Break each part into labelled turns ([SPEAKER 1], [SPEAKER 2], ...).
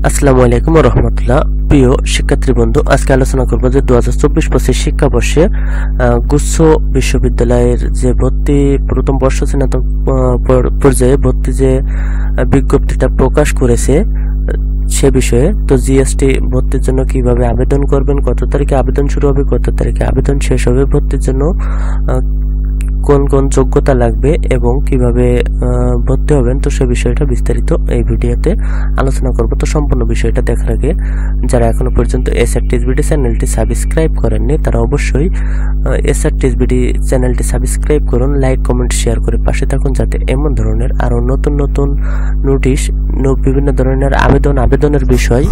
[SPEAKER 1] আসসালামু আলাইকুম ওয়া রাহমাতুল্লাহ। প্রিয় শিক্ষার্থী বন্ধু, আজকে আলোচনা করব যে 2024-25 শিক্ষাবর্ষে গুচ্ছ বিশ্ববিদ্যালয়ের যে ভর্তি প্রথম বর্ষ স্নাতক পর্যায়ে ভর্তি যে বিজ্ঞপ্তিটা প্রকাশ করেছে সে বিষয়ে। তো জিএসটি ভর্তির জন্য কিভাবে আবেদন করবেন, কত তারিখে আবেদন শুরু হবে, কত তারিখে আবেদন শেষ হবে, ভর্তির জন্য কোন কোন যোগ্যতা লাগবে এবং কিভাবে ভর্তি হবেন, তো সে বিষয়টা বিস্তারিত এই ভিডিওতে আলোচনা করব। তো সম্পূর্ণ বিষয়টা দেখার আগে যারা এখনো পর্যন্ত এসআরটিএসবিডি চ্যানেলটি সাবস্ক্রাইব করেননি তারা অবশ্যই এসআরটিএসবিডি চ্যানেলটি সাবস্ক্রাইব করুন, লাইক কমেন্ট শেয়ার করে পাশে থাকুন, যাতে এমন ধরনের আরো নতুন নতুন নোটিশ, বিভিন্ন ধরনের আবেদনের বিষয়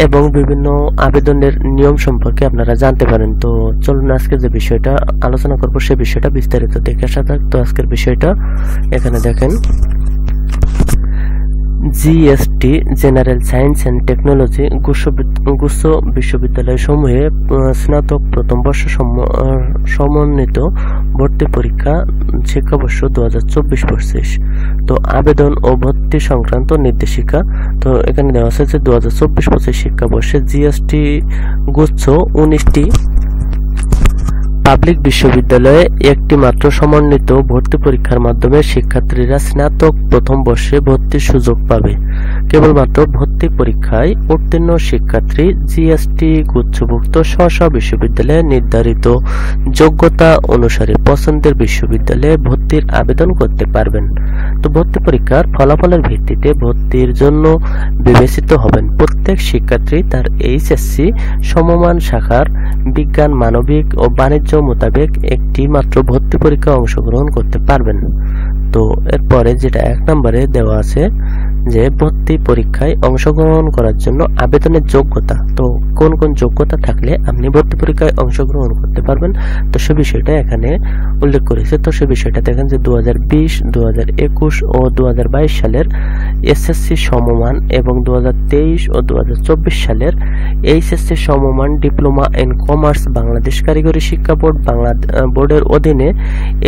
[SPEAKER 1] এবং বিভিন্ন আবেদনের নিয়ম সম্পর্কে আপনারা জানতে পারেন। তো চলুন আজকে যে বিষয়টা আলোচনা করব সে বিষয়টা বিস্তারিত দেখে আসা যাক। তো আজকের বিষয়টা এখানে দেখেন, GST general science and technology গুচ্ছ বিশ্ববিদ্যালয় সমূহে স্নাতক প্রথম বর্ষ সমন্বিত ভর্তি পরীক্ষা শিক্ষাবর্ষ 2024-25। তো আবেদন ও ভর্তি সংক্রান্ত নির্দেশিকা। তো এখানে দেওয়া আছে যে 2024-25 শিক্ষাবর্ষে জিএসটি গুচ্ছ 19টি পাবলিক বিশ্ববিদ্যালয়ে একটি মাত্র সমন্বিত ভর্তি পরীক্ষার মাধ্যমে শিক্ষার্থীরা স্নাতক প্রথম বর্ষে ভর্তির সুযোগ পাবে। কেবলমাত্র ভর্তি পরীক্ষায় উত্তীর্ণ শিক্ষার্থী জিএসটি গুচ্ছভুক্ত স্ব বিশ্ববিদ্যালয়ে নির্ধারিত যোগ্যতা অনুসারে পছন্দের বিশ্ববিদ্যালয়ে ভর্তির আবেদন করতে পারবেন। তো ভর্তি পরীক্ষার ফলাফলের ভিত্তিতে ভর্তির জন্য বিবেচিত হবেন প্রত্যেক শিক্ষার্থী তার এইচএসসি সমমান শাখার বিজ্ঞান, মানবিক ও বাণিজ্য মোতাবেক একটি মাত্র ভর্তি পরীক্ষায় অংশগ্রহণ করতে পারবেন। তো এরপরে যেটা 1 নম্বরে দেওয়া আছে যে ভর্তি পরীক্ষায় অংশগ্রহণ করার জন্য আবেদনের যোগ্যতা। তো কোন কোন যোগ্যতা থাকলে আপনি ভর্তি পরীক্ষায় অংশগ্রহণ করতে পারবেন, তো সে বিষয়টা এখানে উল্লেখ করেছে। তো সে বিষয়টা দেখেন যে 2020, 2021 ও 2022 সালের এসএসসি সমমান এবং 2023 ও 2024 সালের এইচএসসি সমমান ডিপ্লোমা ইন কমার্স বাংলাদেশ কারিগরি শিক্ষা বোর্ড বোর্ডের অধীনে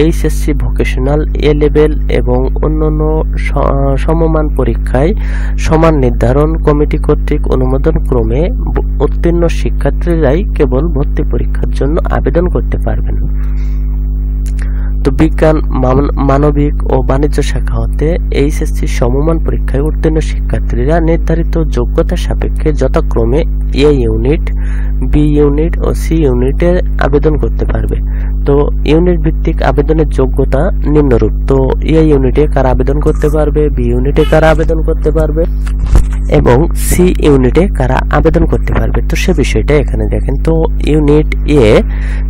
[SPEAKER 1] এইচএসসি ভোকেশনাল এ লেভেল এবং অন্যান্য সমমান পরীক্ষায় সমান নির্ধারণ কমিটি কর্তৃক অনুমোদন ক্রমে উত্তীর্ণ শিক্ষার্থীরাই কেবল ভর্তি পরীক্ষার জন্য আবেদন করতে পারবেন। তো বিজ্ঞান, মানবিক ও বাণিজ্য শাখা হতে এইচএসসি সমমান পরীক্ষায় উত্তীর্ণ শিক্ষার্থীরা নির্ধারিত যোগ্যতা সাপেক্ষে যথাক্রমে এ ইউনিট, বি ইউনিট ও সি ইউনিটে আবেদন করতে পারবে। তো ইউনিট ভিত্তিক আবেদনের যোগ্যতা নিম্নরূপ। তো এ ইউনিটে কারা আবেদন করতে পারবে, বি ইউনিটে কারা আবেদন করতে পারবে এবং সি ইউনিটে কারা আবেদন করতে পারবে, তো সে বিষয়টা এখানে দেখেন। তো ইউনিট এ,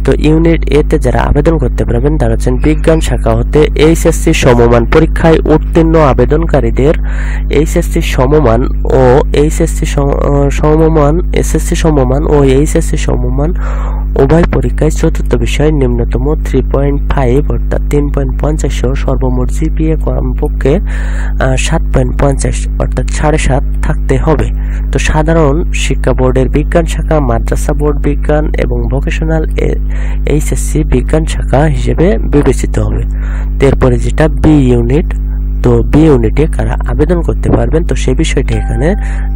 [SPEAKER 1] তো ইউনিট এ তে যারা আবেদন করতে পারবেন তারা হচ্ছেন বিজ্ঞান শাখা হতে এইচএসসি সমমান পরীক্ষায় উত্তীর্ণ আবেদনকারীদের এইচএসসি সমমান ও এইচএসসি সমমান, এসএসসি সমমান ও এইচএসসি সমমান উভয় পরীক্ষায় চতুর্থ বিষয় ন্যূনতম 3.5 অর্থাৎ 3.50 সহ সর্বমোট জিপিএ কমপক্ষে 7.50 অর্থাৎ 7.5 থাকতে হবে। তো সাধারণ শিক্ষা বোর্ডের বিজ্ঞান শাখা, মাদ্রাসা বোর্ড বিজ্ঞান এবং ভোকেশনাল এইচএসসি বিজ্ঞান শাখা হিসেবে বিবেচিত হবে। এরপরে যেটা বি ইউনিট, তো বি ইউনিটে কারা আবেদন করতে পারবেন, তো সে বিষয়টা এখানে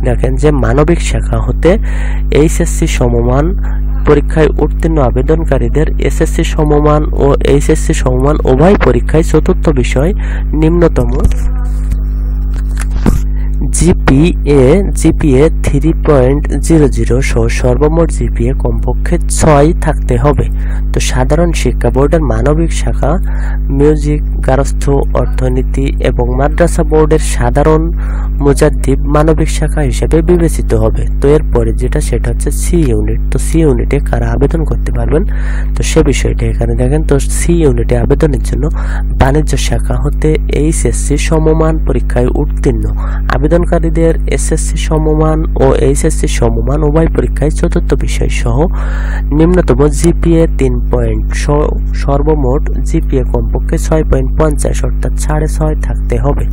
[SPEAKER 1] দেখেন যে মানবিক শাখা হতে এইচএসসি সমমান পরীক্ষায় উত্তীর্ণ আবেদনকারীদের এসএসসি সমমান ও এইচএসসি সমমান উভয় পরীক্ষায় চতুর্থ বিষয় নিম্নতম জিপিএ 3.00 সহ সর্বমোট জিপিএ কমপক্ষে 6 থাকতে হবে। তো সাধারণ শিক্ষা বোর্ডের মানবিক শাখা মিউজিক, গার্হস্থ্য, অর্থনীতি এবং মাদ্রাসা বোর্ডের সাধারণ মুজাদ্দিদ মানবিক শাখা হিসেবে বিবেচিত হবে। তো এরপরে যেটা সেটা হচ্ছে সি ইউনিট। তো সি ইউনিটে কারা আবেদন করতে পারবেন, তো সে বিষয়টা এখানে দেখেন। তো সি ইউনিটে আবেদনের জন্য বাণিজ্য শাখা হতে এইচএসসি সমমান পরীক্ষায় উত্তীর্ণ আবেদনকারীদের এসএসসি সমমান ও এইচএসসি সমমান উভয় পরীক্ষায় চতুর্থ বিষয় সহ নিম্নতম জিপিএ 3 সর্বমোট জিপিএ কমপক্ষে 6.50 অর্থাৎ 6.5 থাকতে হবে।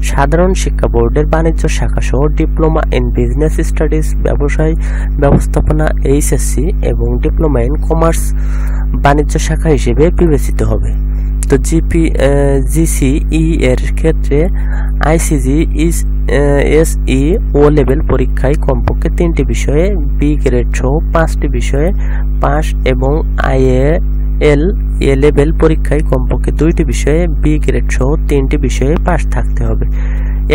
[SPEAKER 1] সাধারণ শিক্ষা বোর্ডের বাণিজ্য শাখা সহ ডিপ্লোমা ইন বিজনেস স্টাডিজ ব্যবসায় ব্যবস্থাপনা এইচএসসি এবং ডিপ্লোমা ইন কমার্স বাণিজ্য শাখা হিসেবে বিবেচিত হবে। তো জিসিই এর ক্ষেত্রে আইসিজি এসই ও লেভেল পরীক্ষায় কমপক্ষে 3টি বিষয়ে বি গ্রেড সহ 5টি বিষয়ে পাস এবং আইএএল এ লেভেল পরীক্ষায় কমপক্ষে 2টি বিষয়ে বি গ্রেড সহ 3টি বিষয়ে পাস থাকতে হবে।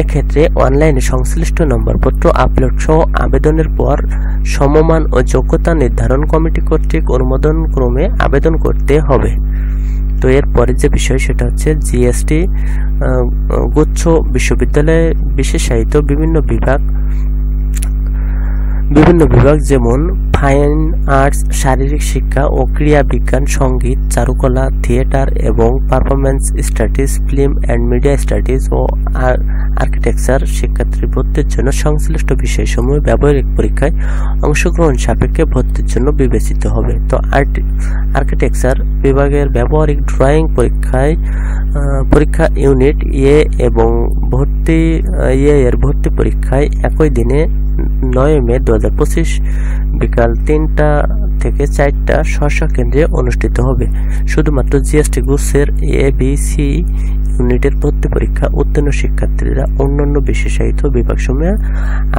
[SPEAKER 1] এক্ষেত্রে অনলাইনে সংশ্লিষ্ট নম্বরপত্র আপলোড সহ আবেদনের পর সমমান ও যোগ্যতা নির্ধারণ কমিটি কর্তৃক অনুমোদন ক্রমে আবেদন করতে হবে। তো এরপরে যে বিষয় সেটা হচ্ছে জিএসটি গুচ্ছ বিশ্ববিদ্যালয়ে বিশেষায়িত বিভিন্ন বিভাগ যেমন ফাইন আর্টস, শারীরিক শিক্ষা ও ক্রীড়া বিজ্ঞান, সঙ্গীত, চারুকলা, থিয়েটার এবং performance studies, film and media studies ও আর্কিটেকচার শিক্ষার্থী ভর্তির জন্য সংশ্লিষ্ট বিষয়সমূহ ব্যবহারিক পরীক্ষায় অংশগ্রহণ সাপেক্ষে ভর্তির জন্য বিবেচিত হবে। তো আর্কিটেকচার বিভাগের ব্যবহারিক ড্রয়িং পরীক্ষা ইউনিট এ এবং এর ভর্তি পরীক্ষায় একই দিনে 9 মে 2025 বিকাল 3টা থেকে 4টা স্ব কেন্দ্রে অনুষ্ঠিত হবে। শুধুমাত্র জিএসটি গুচ্ছের ABC ইউনিটের ভর্তি পরীক্ষা উত্তীর্ণ শিক্ষার্থীরা অন্যান্য বিশেষায়িত বিভাগসমূহে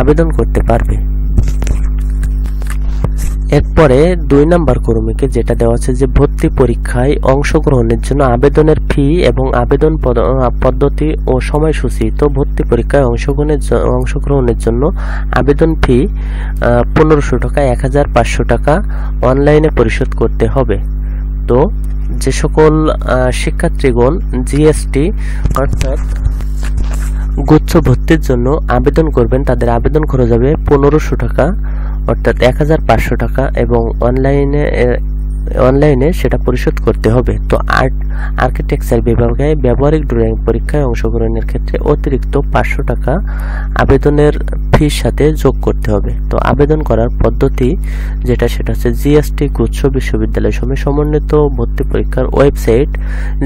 [SPEAKER 1] আবেদন করতে পারবে। এরপরে 2 নম্বর কর্মীকে যেটা দেওয়া আছে যে ভর্তি পরীক্ষায় অংশগ্রহণের জন্য আবেদনের ফি এবং আবেদন পদ্ধতি ও সময়সূচি। তো ভর্তি পরীক্ষায় অংশগ্রহণের জন্য আবেদন ফি 1500 টাকা 1500 টাকা অনলাইনে পরিশোধ করতে হবে। তো যে সকল শিক্ষার্থীগণ জিএসটি অর্থাৎ গুচ্ছ ভর্তির জন্য আবেদন করবেন তাদের আবেদন খরচ হবে 1500 টাকা অর্থাৎ 1500 টাকা এবং অনলাইনে সেটা পরিশোধ করতে হবে। তো আর্কিটেকচার বিভাগে ব্যবহারিক ড্রয়িং পরীক্ষায় অংশগ্রহণের ক্ষেত্রে অতিরিক্ত 500 টাকা আবেদনের ফির সাথে যোগ করতে হবে। তো আবেদন করার পদ্ধতি সেটা হচ্ছে জিএসটি গুচ্ছ বিশ্ববিদ্যালয় সমন্বিত ভর্তি পরীক্ষার ওয়েবসাইট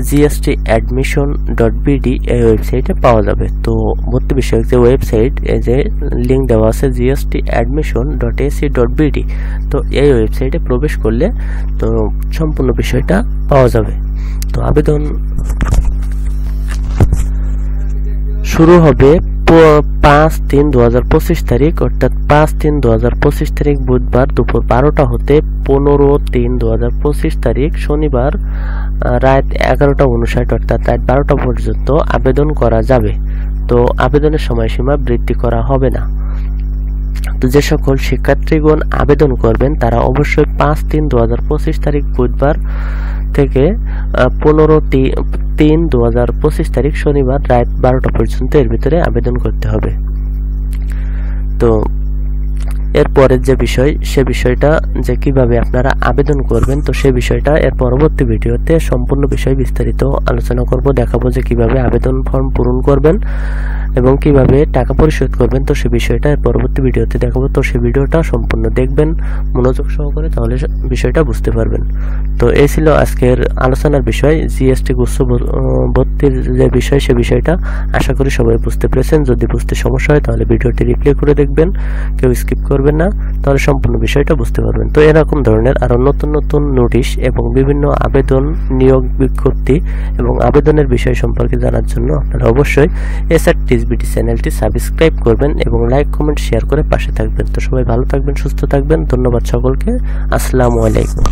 [SPEAKER 1] gstadmission.bd এই ওয়েবসাইটে পাওয়া যাবে। তো ভর্তি বিষয়ক যে ওয়েবসাইট যে লিঙ্ক দেওয়া আছে gstadmission.ac.bd, তো এই ওয়েবসাইটে প্রবেশ করলে তো সম্পূর্ণ বিষয়টা পাওয়া যাবে। তো আবেদন শুরু হবে 5/3/2025 তারিখ অর্থাৎ 5/3/2025 তারিখ বুধবার দুপুর 12টা হতে 15/3/2025 তারিখ শনিবার রাত 11:59 অর্থাৎ রাত 12টা পর্যন্ত আবেদন করা যাবে। তো আবেদনের সময়সীমা বৃদ্ধি করা হবে না। তো যে সকল শিক্ষার্থীগণ আবেদন করবেন তারা অবশ্যই 5/3/2025 তারিখ বুধবার থেকে 15/3/2025 তারিখ শনিবার রাত 12টা পর্যন্ত এর ভিতরে আবেদন করতে হবে। তো এরপরের যে বিষয় সে বিষয়টা যে কিভাবে আপনারা আবেদন করবেন তো সে বিষয়টা এর পরবর্তী ভিডিওতে সম্পূর্ণ বিষয় বিস্তারিত আলোচনা করব, দেখাবো যে কিভাবে আবেদন ফর্ম পূরণ করবেন এবং কিভাবে টাকা পরিশোধ করবেন। তো সে বিষয়টা এর পরবর্তী ভিডিওতে দেখাবো। তো সেই ভিডিওটা সম্পূর্ণ দেখবেন মনোযোগ সহকারে, তাহলে বিষয়টা বুঝতে পারবেন। তো এই ছিল আজকের আলোচনার বিষয় জিএসটি গুচ্ছ ভর্তির যে বিষয় সে বিষয়টা আশা করি সবাই বুঝতে পেরেছেন। যদি বুঝতে সমস্যা হয় তাহলে ভিডিওটি রিপ্লে করে দেখবেন, কেউ স্কিপ করবেন না, তাহলে সম্পূর্ণ বিষয়টা বুঝতে পারবেন। তো এরকম ধরনের আরো নতুন নতুন নোটিশ এবং বিভিন্ন আবেদন, নিয়োগ বিজ্ঞপ্তি এবং আবেদনের বিষয় সম্পর্কে জানার জন্য আপনারা অবশ্যই SRTSBD চ্যানেলটি সাবস্ক্রাইব করবেন এবং লাইক, কমেন্ট, শেয়ার করে পাশে থাকবেন। তো সবাই ভালো থাকবেন, সুস্থ থাকবেন। ধন্যবাদ সকলকে। আসসালামু আলাইকুম।